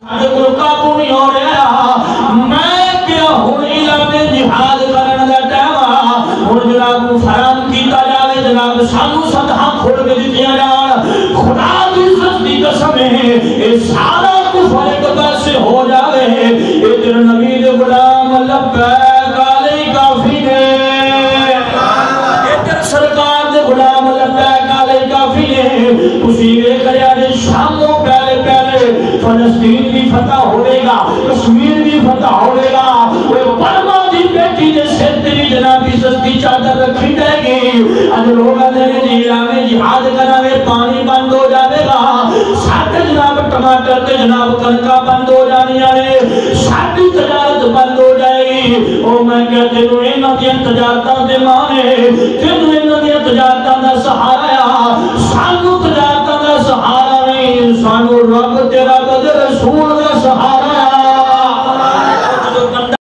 काबू नहीं हो रहा मैं क्या हूँ इलाके जिहाद करने का टाइम और जनाब फराम किया जाए जनाब सानू सदा खोल के दिया जाए खुदा की सच्ची कसम है ये सारा कुफर एक पास हो जाए इधर नबी दे गुलाम लब्बैक अलैका फिने इधर सरकार दे गुलाम लब्बैक अलैका फिने उसी वे करया दे शामों पहले पहले फलस्तीन भी फतह होगा कश्मीर भी फतह होगा वो बर्मा दी बेटी ने सिर तेरी जनाबी सस्ती चादर रखी जाएगी आज लोग ने जिहाद जिहाद करावे पानी बंद हो जाएगा साथ जनाब टमाटर के जनाब कनका बंद हो जानी है साडी तजारत बंद हो जाएगी ओ मैं कहते हूं इन्हां दी तजारतां दे माने तेनू इन्हां दी तजारतां दा सहारा आ सानू तजारतां दा सहारा नहीं सानू रब तेरा